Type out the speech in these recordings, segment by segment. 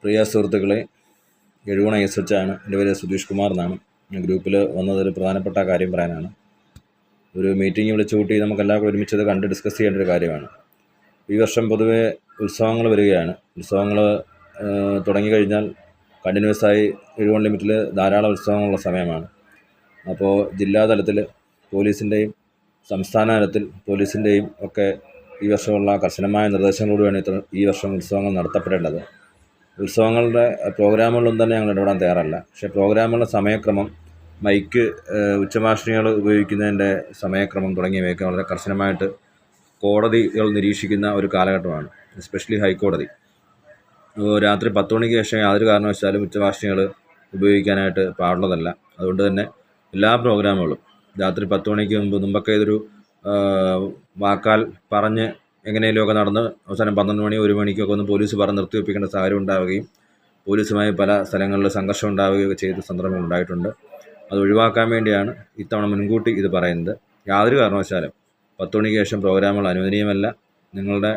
പ്രിയ സുഹൃത്തുക്കളെ, എഴുവണ SH ആണ്. എൻ്റെ പേര് സുധീഷ് കുമാർ എന്നാണ്. ഗ്രൂപ്പിൽ വന്നതൊരു പ്രധാനപ്പെട്ട കാര്യം പറയാനാണ്. ഒരു മീറ്റിംഗ് വിളിച്ചു കൂട്ടി നമുക്കെല്ലാവർക്കും ഒരുമിച്ചത് കണ്ട് ഡിസ്കസ് ചെയ്യേണ്ട ഒരു കാര്യമാണ്. ഈ വർഷം പൊതുവേ ഉത്സവങ്ങൾ വരികയാണ്. ഉത്സവങ്ങൾ തുടങ്ങിക്കഴിഞ്ഞാൽ കണ്ടിന്യൂസ് ആയി എഴുവൺ ലിമിറ്റിൽ ധാരാളം ഉത്സവങ്ങളുള്ള സമയമാണ്. അപ്പോൾ ജില്ലാതലത്തിൽ പോലീസിൻ്റെയും സംസ്ഥാന തലത്തിൽ പോലീസിൻ്റെയും ഒക്കെ ഈ വർഷമുള്ള കർശനമായ നിർദ്ദേശങ്ങളോടുകൂടിയാണ് ഈ വർഷം ഉത്സവങ്ങൾ നടത്തപ്പെടേണ്ടത്. ഉത്സവങ്ങളുടെ പ്രോഗ്രാമുകളൊന്നും തന്നെ ഞങ്ങൾ ഇടപെടാൻ തയ്യാറല്ല. പക്ഷേ പ്രോഗ്രാമുകളുടെ സമയക്രമം, മൈക്ക്, ഉച്ചഭാഷിണികൾ ഉപയോഗിക്കുന്നതിൻ്റെ സമയക്രമം തുടങ്ങിയവയൊക്കെ വളരെ കർശനമായിട്ട് കോടതികൾ നിരീക്ഷിക്കുന്ന ഒരു കാലഘട്ടമാണ്. എസ്പെഷ്യലി ഹൈക്കോടതി. രാത്രി 10 മണിക്ക് ശേഷം യാതൊരു കാരണവശാലും ഉച്ചഭാഷിണികൾ ഉപയോഗിക്കാനായിട്ട് പാടുള്ളതല്ല. അതുകൊണ്ട് തന്നെ എല്ലാ പ്രോഗ്രാമുകളും രാത്രി 10 മണിക്ക് മുമ്പൊക്കെ ഇതൊരു വാക്കാൽ പറഞ്ഞ് എങ്ങനെയെങ്കിലുമൊക്കെ നടന്ന് അവസാനം 12 മണി 1 മണിക്കൊക്കെ ഒന്ന് പോലീസ് പറഞ്ഞ് നിർത്തിവെപ്പിക്കേണ്ട സാഹചര്യം ഉണ്ടാവുകയും പോലീസുമായി പല സ്ഥലങ്ങളിൽ സംഘർഷം ഉണ്ടാവുകയൊക്കെ ചെയ്ത സന്ദർഭങ്ങൾ ഉണ്ടായിട്ടുണ്ട്. അത് ഒഴിവാക്കാൻ വേണ്ടിയാണ് ഇത്തവണ മുൻകൂട്ടി ഇത് പറയുന്നത്. യാതൊരു കാരണവശാലും 10 മണിക്ക് ശേഷം പ്രോഗ്രാമുകൾ അനുവദനീയമല്ല. നിങ്ങളുടെ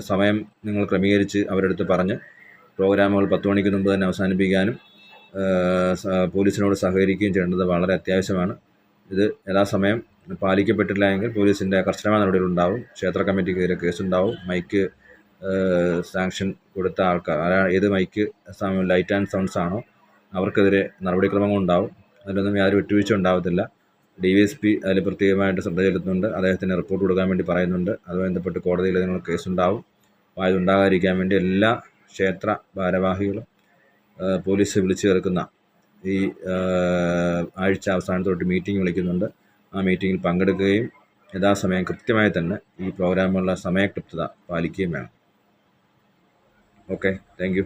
സമയം നിങ്ങൾ ക്രമീകരിച്ച് അവരുടെ അടുത്ത് പറഞ്ഞ് പ്രോഗ്രാമുകൾ 10 മണിക്ക് മുമ്പ് തന്നെ അവസാനിപ്പിക്കാനും പോലീസിനോട് സഹകരിക്കുകയും ചെയ്യേണ്ടത് വളരെ അത്യാവശ്യമാണ്. ഇത് യഥാസമയം പാലിക്കപ്പെട്ടില്ല എങ്കിൽ പോലീസിൻ്റെ കർശനമായ നടപടികളുണ്ടാവും. ക്ഷേത്ര കമ്മിറ്റിക്കെതിരെ കേസുണ്ടാവും. മൈക്ക് സാങ്ഷൻ കൊടുത്ത ആൾക്കാർ, ഏത് മൈക്ക് ലൈറ്റ് ആൻഡ് സൗണ്ട്സ് ആണോ അവർക്കെതിരെ നടപടിക്രമങ്ങളുണ്ടാവും. അതിലൊന്നും യാതൊരു വിട്ടുവീഴ്ച ഉണ്ടാവത്തില്ല. DYSP അതിൽ പ്രത്യേകമായിട്ട് ശ്രദ്ധ ചെലുത്തുന്നുണ്ട്. അദ്ദേഹത്തിന് റിപ്പോർട്ട് കൊടുക്കാൻ വേണ്ടി പറയുന്നുണ്ട്. അതുമായി ബന്ധപ്പെട്ട് കോടതിയിൽ നിങ്ങൾ കേസുണ്ടാവും. അപ്പോൾ അതുണ്ടാകാതിരിക്കാൻ വേണ്ടി എല്ലാ ക്ഷേത്ര ഭാരവാഹികളും പോലീസ് വിളിച്ചു ചേർക്കുന്ന ഈ ആഴ്ച അവസാനത്തോട്ട് മീറ്റിംഗ് വിളിക്കുന്നുണ്ട്. ആ മീറ്റിങ്ങിൽ പങ്കെടുക്കുകയും യഥാസമയം കൃത്യമായി തന്നെ ഈ പ്രോഗ്രാമുകളുടെ സമയക്ലിപ്തത പാലിക്കുകയും വേണം. Okay, thank you.